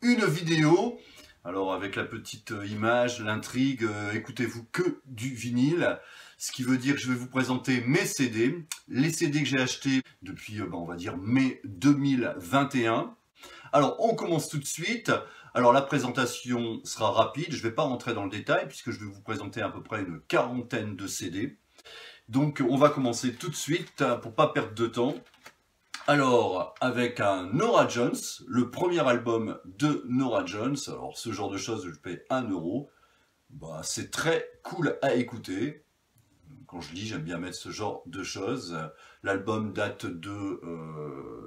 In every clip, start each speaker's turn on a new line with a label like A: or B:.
A: une vidéo. Alors avec la petite image, l'intrigue, écoutez-vous que du vinyle. Ce qui veut dire que je vais vous présenter mes CD. Les CD que j'ai achetés depuis, on va dire, mai 2021. Alors on commence tout de suite. Alors la présentation sera rapide. Je ne vais pas rentrer dans le détail puisque je vais vous présenter à peu près une quarantaine de CD. Donc on va commencer tout de suite pour pas perdre de temps. Alors, avec un Norah Jones, le premier album de Norah Jones. Alors, ce genre de choses, je paie 1 euro. Bah, c'est très cool à écouter. Quand je lis, j'aime bien mettre ce genre de choses. L'album date de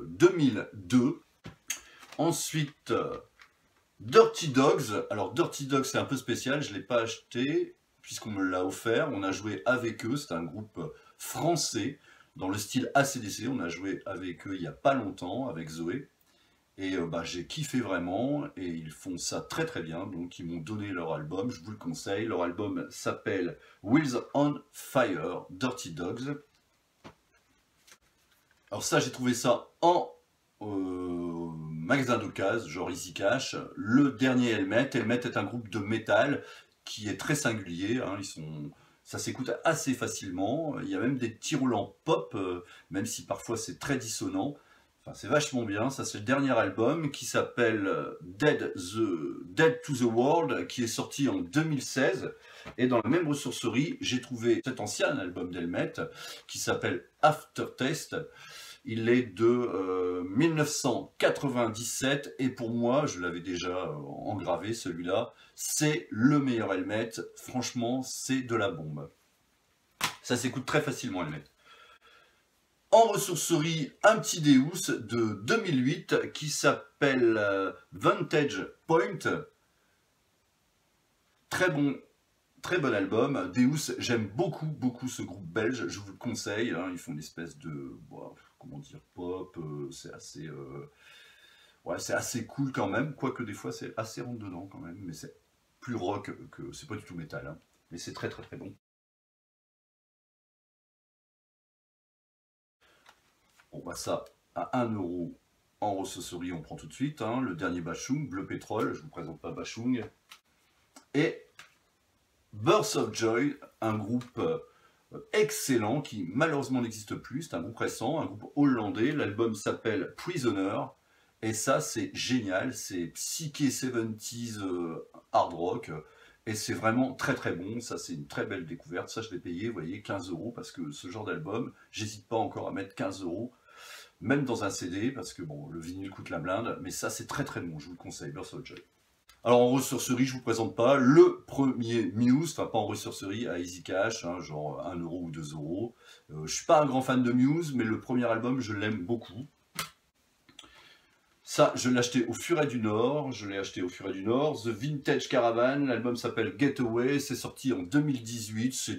A: 2002. Ensuite, Dirty Dogs. Alors, Dirty Dogs, c'est un peu spécial. Je ne l'ai pas acheté puisqu'on me l'a offert. On a joué avec eux. C'est un groupe français. Dans le style AC/DC, on a joué avec eux il n'y a pas longtemps, avec Zoé. Et j'ai kiffé vraiment, et ils font ça très très bien, donc ils m'ont donné leur album, je vous le conseille. Leur album s'appelle Wheels on Fire, Dirty Dogs. Alors ça, j'ai trouvé ça en magasin d'occasion, genre Easy Cash. Le dernier Helmet. Helmet est un groupe de métal qui est très singulier, hein, ça s'écoute assez facilement, il y a même des petits roulants pop, même si parfois c'est très dissonant. Enfin, c'est vachement bien, ça c'est le dernier album qui s'appelle Dead to the World, qui est sorti en 2016. Et dans la même ressourcerie, j'ai trouvé cet ancien album d'Helmet qui s'appelle Aftertaste. Il est de 1997 et pour moi, je l'avais déjà engravé celui-là, c'est le meilleur Helmet. Franchement, c'est de la bombe. Ça s'écoute très facilement Helmet. En ressourcerie, un petit Deus de 2008 qui s'appelle Vantage Point. Très bon album. Deus, j'aime beaucoup ce groupe belge, je vous le conseille. Hein, ils font une espèce de, comment dire, pop, c'est assez, c'est assez cool quand même, quoique des fois c'est assez rentre dedans quand même, mais c'est plus rock que, c'est pas du tout métal, hein, mais c'est très bon. Bon bah ça, à 1 euro en ressourcerie, on prend tout de suite, hein, le dernier Bashung, Bleu Pétrole, je vous présente pas Bashung, et Birth of Joy, un groupe excellent qui malheureusement n'existe plus, c'est un groupe récent, un groupe hollandais, l'album s'appelle Prisoner, et ça c'est génial, c'est psyché 70s hard rock, et c'est vraiment très bon, ça c'est une très belle découverte, ça je l'ai payé, vous voyez, 15 euros, parce que ce genre d'album, j'hésite pas encore à mettre 15 euros, même dans un CD, parce que bon, le vinyle coûte la blinde, mais ça c'est très bon, je vous le conseille, Birth of Joy. Alors en ressourcerie, je vous présente pas le premier Muse, enfin pas en ressourcerie, à Easy Cash, hein, genre 1 euro ou 2 euros. Je suis pas un grand fan de Muse, mais le premier album, je l'aime beaucoup. Ça, je l'ai acheté au Furet du Nord, The Vintage Caravan, l'album s'appelle Getaway, c'est sorti en 2018, c'est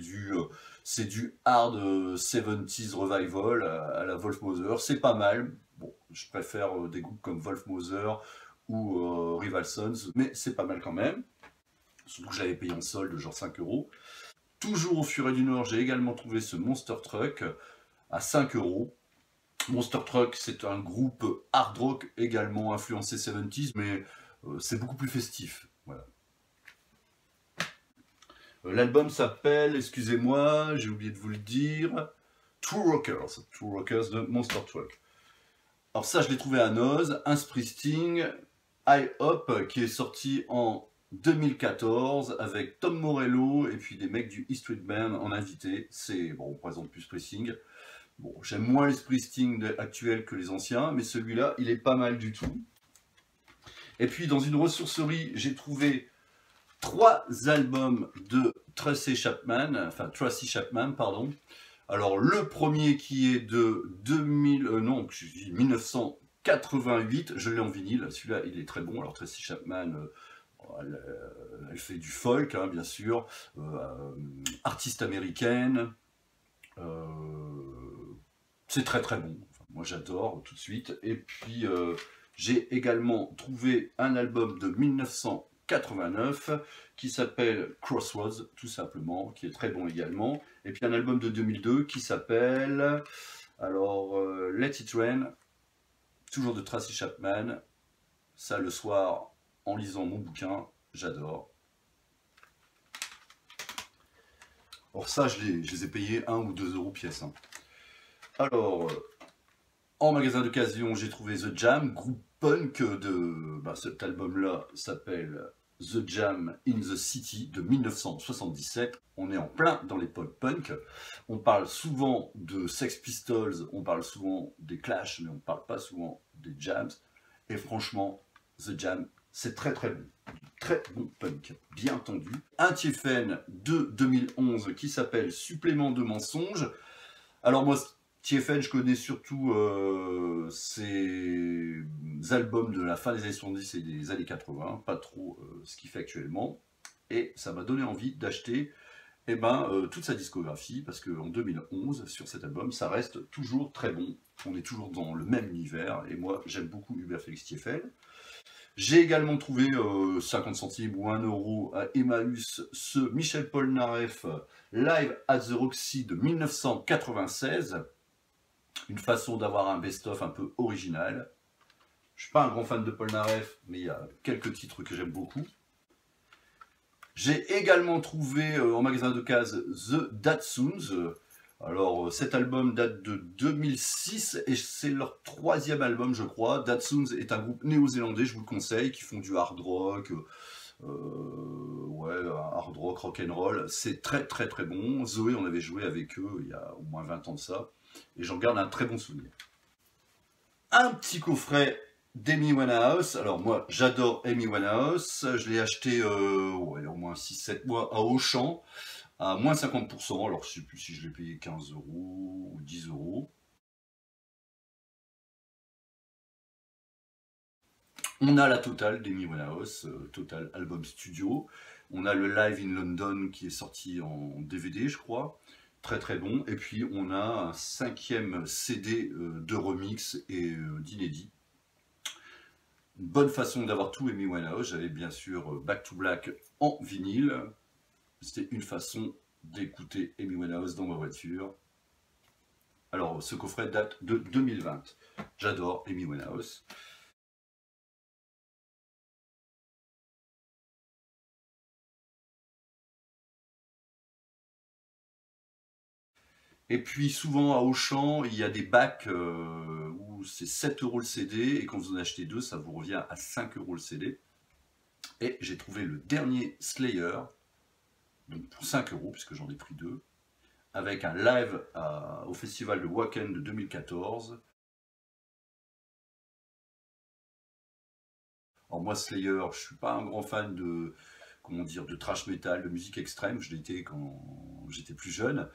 A: du hard 70s revival à la Wolfmother, c'est pas mal. Bon, je préfère des groupes comme Wolfmother ou Rival Sons, mais c'est pas mal quand même. Surtout que j'avais payé en solde, genre 5 euros. Toujours au Furet du Nord, j'ai également trouvé ce Monster Truck à 5 euros. Monster Truck, c'est un groupe hard rock également influencé 70s, mais c'est beaucoup plus festif. Voilà. L'album s'appelle, excusez-moi, j'ai oublié de vous le dire, True Rockers de Monster Truck. Alors ça, je l'ai trouvé à Noz, un Springsteen, High Up, qui est sorti en 2014 avec Tom Morello et puis des mecs du E Street Band en invité. C'est, bon, on présente plus Springsteen. Bon, j'aime moins les Springsteen actuels que les anciens, mais celui-là, il est pas mal du tout. Et puis, dans une ressourcerie, j'ai trouvé 3 albums de Tracy Chapman, pardon. Alors, le premier qui est de 1988, je l'ai en vinyle, celui-là, il est très bon. Alors, Tracy Chapman, elle fait du folk, hein, bien sûr, artiste américaine, c'est très bon, enfin, moi j'adore tout de suite. Et puis j'ai également trouvé un album de 1989 qui s'appelle Crossroads, tout simplement, qui est très bon également. Et puis un album de 2002 qui s'appelle, alors, Let It Rain, toujours de Tracy Chapman. Ça, le soir, en lisant mon bouquin, j'adore. Alors ça, je les ai payés 1 ou 2 euros pièce. Hein. Alors, en magasin d'occasion, j'ai trouvé The Jam, groupe punk de... cet album-là s'appelle The Jam in the City de 1977. On est en plein dans l'époque punk. On parle souvent de Sex Pistols, on parle souvent des Clash, mais on ne parle pas souvent des Jams. Et franchement, The Jam, c'est très très bon. Très bon punk, bien tendu. Un TFN de 2011 qui s'appelle Supplément de mensonges. Alors moi, TFN, je connais surtout ces albums de la fin des années 70 et des années 80, pas trop ce qu'il fait actuellement. Et ça m'a donné envie d'acheter toute sa discographie, parce qu'en 2011, sur cet album, ça reste toujours très bon. On est toujours dans le même univers, et moi, j'aime beaucoup Hubert Félix TFN. J'ai également trouvé 50 centimes ou 1 euro à Emmaüs ce Michel Polnareff Live at the Roxy de 1996. Une façon d'avoir un best-of un peu original. Je ne suis pas un grand fan de Polnareff, mais il y a quelques titres que j'aime beaucoup. J'ai également trouvé en magasin d'occasion The Datsuns. Alors cet album date de 2006 et c'est leur 3e album je crois. Datsuns est un groupe néo-zélandais, je vous le conseille, qui font du hard rock, hard rock, rock'n'roll. C'est très très très bon. Zoé, on avait joué avec eux il y a au moins 20 ans de ça. Et j'en garde un très bon souvenir. Un petit coffret d'Amy Winehouse. Alors moi, j'adore Amy Winehouse. Je l'ai acheté au moins 6-7 mois à Auchan, à moins 50%. Alors je ne sais plus si je l'ai payé 15 euros ou 10 euros. On a la totale d'Amy Winehouse, Total Album Studio. On a le Live in London qui est sorti en DVD, je crois. Très très bon. Et puis on a un 5e CD de remix et d'inédit. Une bonne façon d'avoir tout Amy Winehouse. J'avais bien sûr Back to Black en vinyle. C'était une façon d'écouter Amy Winehouse dans ma voiture. Alors ce coffret date de 2020. J'adore Amy Winehouse. Et puis souvent à Auchan, il y a des bacs où c'est 7 euros le CD et quand vous en achetez 2, ça vous revient à 5 euros le CD. Et j'ai trouvé le dernier Slayer, donc pour 5 euros, puisque j'en ai pris 2, avec un live au festival de Wacken de 2014. Alors moi Slayer, je suis pas un grand fan de, de thrash metal, de musique extrême, je l'étais quand j'étais plus jeune.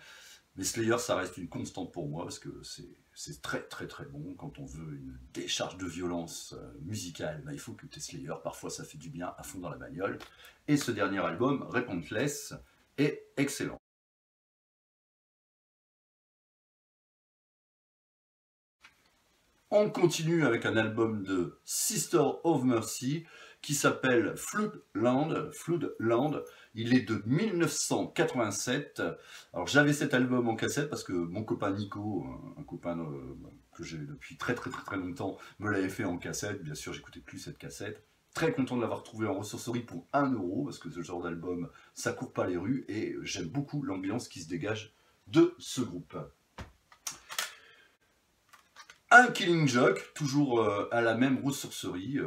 A: Mais Slayer, ça reste une constante pour moi parce que c'est très très très bon. Quand on veut une décharge de violence musicale, il faut écouter Slayer. Parfois, ça fait du bien à fond dans la bagnole. Et ce dernier album, Repentless, est excellent. On continue avec un album de Sister of Mercy qui s'appelle Floodland. Il est de 1987. Alors j'avais cet album en cassette parce que mon copain Nico, un copain que j'ai depuis très longtemps, me l'avait fait en cassette. Bien sûr, j'écoutais plus cette cassette. Très content de l'avoir trouvé en ressourcerie pour 1 euro parce que ce genre d'album, ça court pas les rues et j'aime beaucoup l'ambiance qui se dégage de ce groupe. Un Killing Joke, toujours à la même ressourcerie,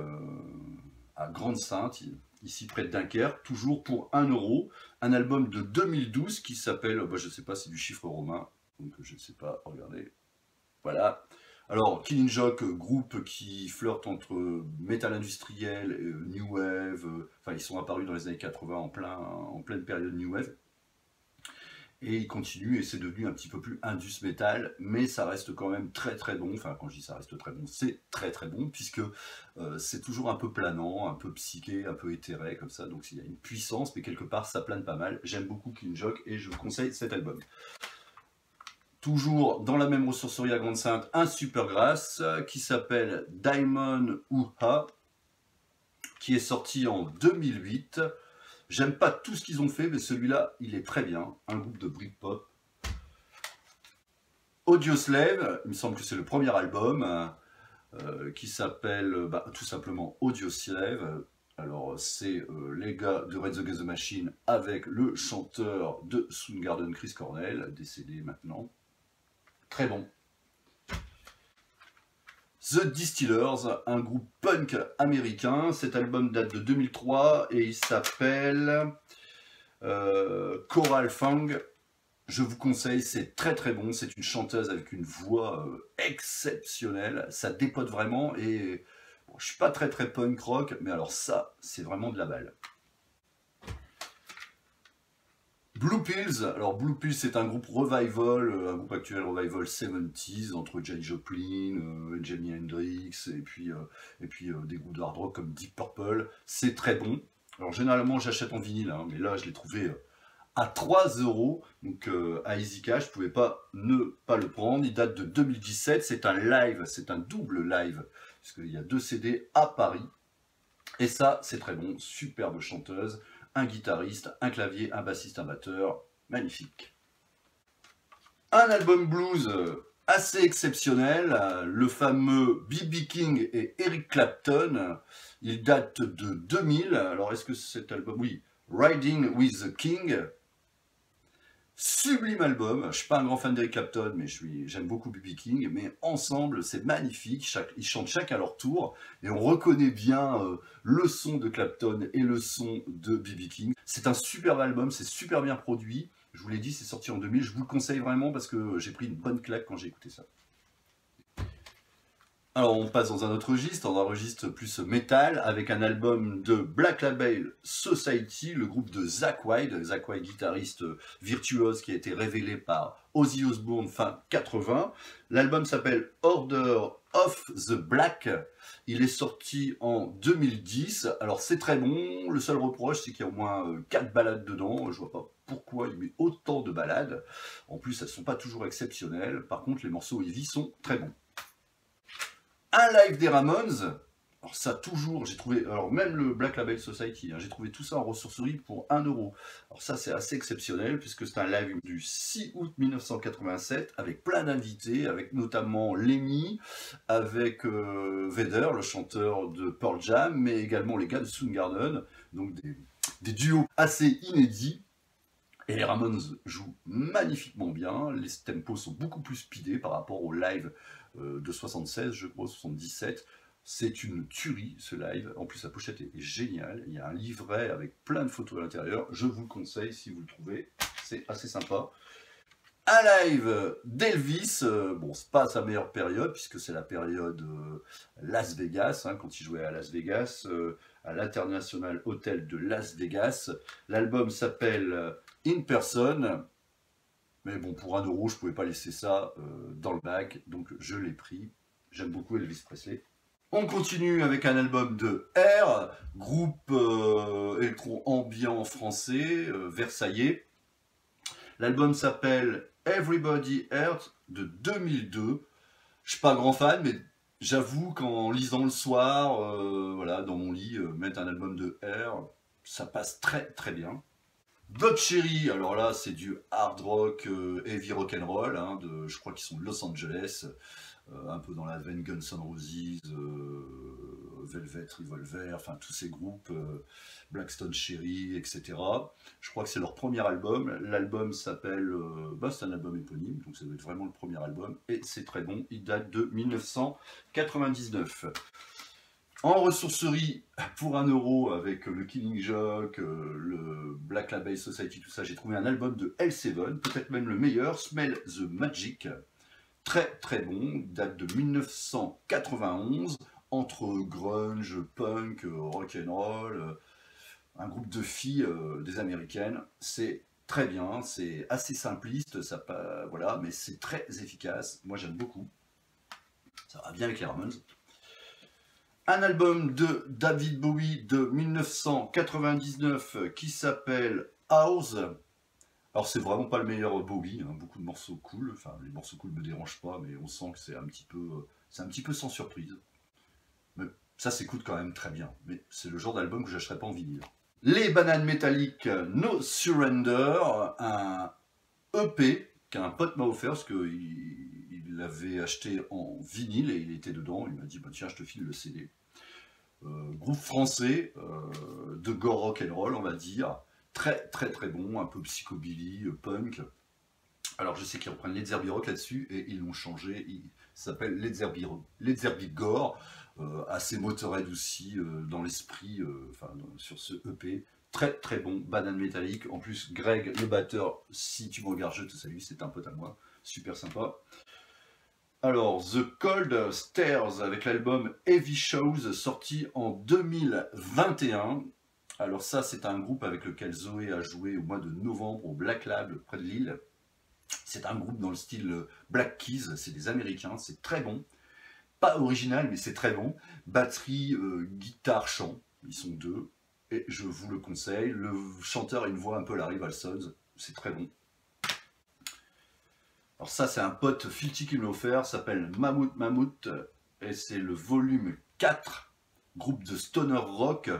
A: à Grande-Sainte, ici près de Dunkerque, toujours pour 1 euro. Un album de 2012 qui s'appelle, je ne sais pas, c'est du chiffre romain, donc je ne sais pas, regardez. Voilà. Alors, Killing Joke, groupe qui flirte entre métal industriel, New Wave, ils sont apparus dans les années 80 en pleine période New Wave. Et il continue et c'est devenu un petit peu plus indus metal, mais ça reste quand même très très bon. Enfin, quand je dis ça reste très bon, c'est très très bon, puisque c'est toujours un peu planant, un peu psyché, un peu éthéré, comme ça. Donc il y a une puissance, mais quelque part ça plane pas mal. J'aime beaucoup Killing Joke et je vous conseille cet album. Toujours dans la même ressourcerie à Grande-Sainte, un Supergrass qui s'appelle Diamond Uha, qui est sorti en 2008. J'aime pas tout ce qu'ils ont fait, mais celui-là, il est très bien. Un groupe de Britpop. Audioslave, il me semble que c'est le premier album, qui s'appelle tout simplement Audioslave. Alors, c'est les gars de Rage Against the Machine avec le chanteur de Soundgarden, Chris Cornell, décédé maintenant. Très bon. The Distillers, un groupe punk américain. Cet album date de 2003 et il s'appelle Coral Fang. Je vous conseille, c'est très très bon. C'est une chanteuse avec une voix exceptionnelle. Ça dépote vraiment et bon, je suis pas très très punk rock, mais alors ça, c'est vraiment de la balle. Blue Pills, alors Blue Pills c'est un groupe revival, un groupe actuel revival 70s entre Janis Joplin, Jimi Hendrix et puis des groupes de hard rock comme Deep Purple, c'est très bon. Alors généralement j'achète en vinyle, hein, mais là je l'ai trouvé à 3 €, donc à Easy Cash, je ne pouvais pas ne pas le prendre. Il date de 2017, c'est un live, c'est un double live, puisqu'il y a 2 CD à Paris. Et ça, c'est très bon, superbe chanteuse, un guitariste, un clavier, un bassiste, un batteur, magnifique. Un album blues assez exceptionnel, le fameux B.B. King et Eric Clapton, il date de 2000, alors est-ce que cet album, oui, Riding with the King, sublime album, je ne suis pas un grand fan d'Eric Clapton, mais j'aime beaucoup B.B. King, mais ensemble c'est magnifique, ils chantent chacun à leur tour, et on reconnaît bien le son de Clapton et le son de B.B. King. C'est un superbe album, c'est super bien produit, je vous l'ai dit, c'est sorti en 2000, je vous le conseille vraiment parce que j'ai pris une bonne claque quand j'ai écouté ça. Alors on passe dans un autre registre, dans un registre plus métal, avec un album de Black Label Society, le groupe de Zakk Wylde, guitariste virtuose qui a été révélé par Ozzy Osbourne fin 80. L'album s'appelle Order of the Black, il est sorti en 2010, alors c'est très bon, le seul reproche c'est qu'il y a au moins 4 ballades dedans, je vois pas pourquoi il met autant de ballades, en plus elles sont pas toujours exceptionnelles, par contre les morceaux heavy sont très bons. Un live des Ramones, alors ça toujours, j'ai trouvé, alors même le Black Label Society, hein, j'ai trouvé tout ça en ressourcerie pour 1 €. Alors ça c'est assez exceptionnel puisque c'est un live du 6 août 1987 avec plein d'invités, avec notamment Lemmy, avec Vedder, le chanteur de Pearl Jam, mais également les gars de Soundgarden, donc des duos assez inédits. Et les Ramones jouent magnifiquement bien, les tempos sont beaucoup plus speedés par rapport au live de 76, je crois, 77. C'est une tuerie ce live, en plus la pochette est géniale, il y a un livret avec plein de photos à l'intérieur, je vous le conseille si vous le trouvez, c'est assez sympa. Un live d'Elvis, bon c'est pas sa meilleure période puisque c'est la période Las Vegas, hein, quand il jouait à Las Vegas, à l'International Hotel de Las Vegas. L'album s'appelle In Person, mais bon pour 1 €, je pouvais pas laisser ça dans le bac, donc je l'ai pris. J'aime beaucoup Elvis Presley. On continue avec un album de R, groupe électro-ambiant français, versaillais. L'album s'appelle Everybody Hurt de 2002. Je suis pas grand fan, mais j'avoue qu'en lisant le soir, voilà, dans mon lit, mettre un album de R, ça passe très très bien. Dot Cherry, alors là c'est du hard rock, heavy rock'n'roll, hein, je crois qu'ils sont de Los Angeles, un peu dans la veine Guns N' Roses, Velvet Revolver, enfin tous ces groupes, Blackstone Cherry, etc. Je crois que c'est leur premier album, l'album s'appelle, c'est un album éponyme, donc ça doit être vraiment le premier album, et c'est très bon, il date de 1999. En ressourcerie, pour 1 € avec le Killing Joke, le Black Label Society, tout ça, j'ai trouvé un album de L7, peut-être même le meilleur, Smell the Magic. Très très bon, date de 1991, entre grunge, punk, rock'n'roll, un groupe de filles, des américaines. C'est très bien, c'est assez simpliste, ça, voilà, mais c'est très efficace. Moi j'aime beaucoup. Ça va bien avec les Ramones. Un album de David Bowie de 1999 qui s'appelle House. Alors c'est vraiment pas le meilleur Bowie, hein, beaucoup de morceaux cool, enfin les morceaux cool me dérangent pas, mais on sent que c'est un petit peu sans surprise. Mais ça s'écoute quand même très bien, mais c'est le genre d'album que j'achèterais pas en vinyle. Les Bananes Métalliques No Surrender, un EP qu'un pote m'a offert parce qu'il l'avait acheté en vinyle et il était dedans, il m'a dit bah, tiens je te file le CD. groupe français de gore rock and roll, on va dire. Très très très bon, un peu psychobilly, punk. Alors je sais qu'ils reprennent Led Zeppelin Rock là-dessus et ils l'ont changé. Ça s'appelle Led Zeppelin Gore, assez Motorhead aussi dans l'esprit, sur ce EP. Très très bon, banane métallique. En plus, Greg, le batteur, si tu me regardes, je te salue, c'est un pote à moi. Super sympa. Alors, The Cold Stairs avec l'album Heavy Shows sorti en 2021. Alors ça, c'est un groupe avec lequel Zoé a joué au mois de novembre au Black Lab près de Lille. C'est un groupe dans le style Black Keys, c'est des Américains, c'est très bon. Pas original, mais c'est très bon. Batterie, guitare, chant, ils sont deux. Et je vous le conseille. Le chanteur a une voix un peu Larry Valsons, c'est très bon. Alors ça, c'est un pote Filthy qui me l'a offert, s'appelle Mammouth, et c'est le volume 4, groupe de stoner rock.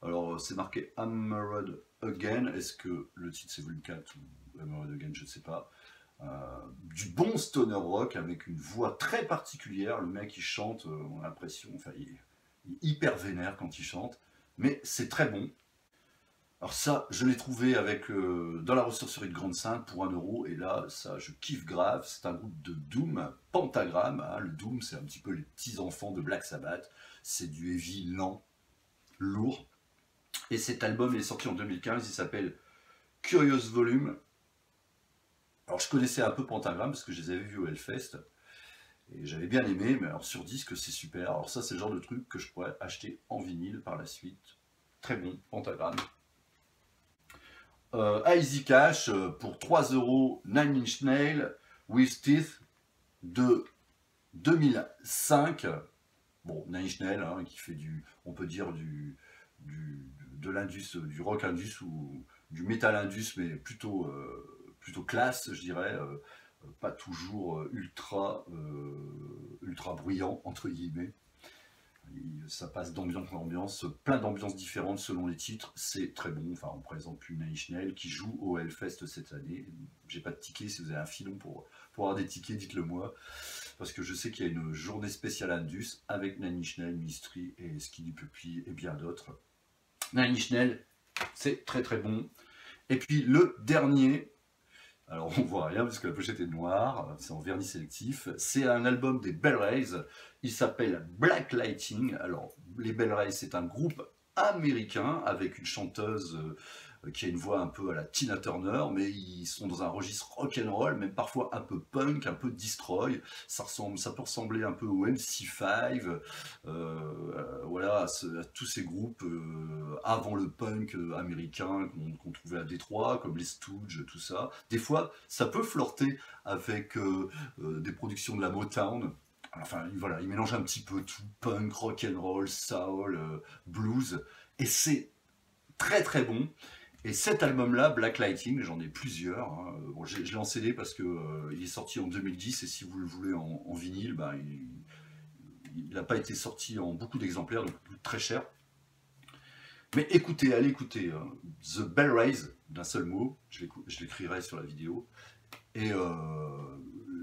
A: Alors c'est marqué Hammered Again, est-ce que le titre c'est volume 4 ou Hammered Again, je ne sais pas. Du bon stoner rock avec une voix très particulière, le mec il chante, on a l'impression, enfin il est hyper vénère quand il chante, mais c'est très bon. Alors ça, je l'ai trouvé avec dans la ressourcerie de Grande-Sainte pour 1 €, et là, ça, je kiffe grave. C'est un groupe de Doom, Pentagram. Hein. Le Doom, c'est un petit peu les petits-enfants de Black Sabbath. C'est du heavy lent, lourd. Et cet album est sorti en 2015, il s'appelle Curious Volume. Alors je connaissais un peu Pentagram parce que je les avais vus au Hellfest. Et j'avais bien aimé, mais alors sur disque, c'est super. Alors ça, c'est le genre de truc que je pourrais acheter en vinyle par la suite. Très bon, Pentagram. Easy Cash pour 3 €, Nine Inch Nails with Teeth de 2005. Bon, Nine Inch Nails hein, qui fait on peut dire de l'indus, du rock indus ou du metal indus, mais plutôt classe, je dirais, pas toujours ultra bruyant entre guillemets. Ça passe d'ambiance en ambiance, plein d'ambiances différentes selon les titres, c'est très bon. Enfin, on présente plus Nine Inch Nails qui joue au Hellfest cette année. J'ai pas de ticket, si vous avez un filon pour avoir des tickets, dites-le moi. Parce que je sais qu'il y a une journée spéciale Indus avec Nine Inch Nails, Mystery et Skinny Puppy et bien d'autres. Nine Inch Nails, c'est très très bon. Et puis le dernier, alors on voit rien parce que la pochette est noire, c'est en vernis sélectif, c'est un album des Bell Rays, il s'appelle Black Lighting. Alors les Bell Rays, c'est un groupe américain avec une chanteuse qui a une voix un peu à la Tina Turner, mais ils sont dans un registre rock'n'roll, même parfois un peu punk, un peu destroy. Ça peut ressembler un peu au MC5, voilà, à tous ces groupes avant le punk américain qu'on trouvait à Détroit, comme les Stooges, tout ça. Des fois, ça peut flirter avec des productions de la Motown. Enfin, voilà, ils mélangent un petit peu tout, punk, rock'n'roll, soul, blues, et c'est très très bon. Et cet album-là, Black Lighting, j'en ai plusieurs. Hein. Bon, je l'ai en CD parce que il est sorti en 2010 et si vous le voulez en vinyle, bah, il n'a pas été sorti en beaucoup d'exemplaires, donc très cher. Mais écoutez, allez écouter The Bell Rays, d'un seul mot, je l'écrirai sur la vidéo. Et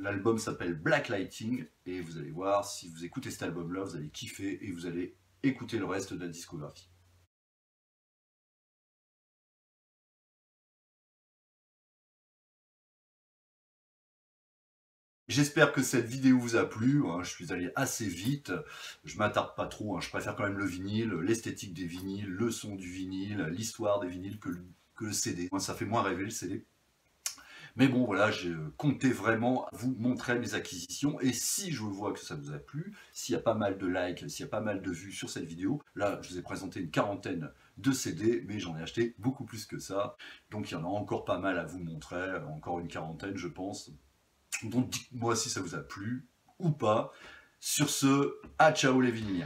A: l'album s'appelle Black Lighting et vous allez voir, si vous écoutez cet album-là, vous allez kiffer et vous allez écouter le reste de la discographie. J'espère que cette vidéo vous a plu, hein, je suis allé assez vite, je m'attarde pas trop, hein, je préfère quand même le vinyle, l'esthétique des vinyles, le son du vinyle, l'histoire des vinyles que le CD. Moi, ça fait moins rêver le CD. Mais bon, voilà, j'ai compté vraiment vous montrer mes acquisitions. Et si je vois que ça vous a plu, s'il y a pas mal de likes, s'il y a pas mal de vues sur cette vidéo, là, je vous ai présenté une quarantaine de CD, mais j'en ai acheté beaucoup plus que ça. Donc, il y en a encore pas mal à vous montrer, encore une quarantaine, je pense. Donc dites-moi si ça vous a plu ou pas. Sur ce, à ciao les vinyliens.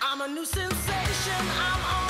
B: I'm a new sensation, I'm on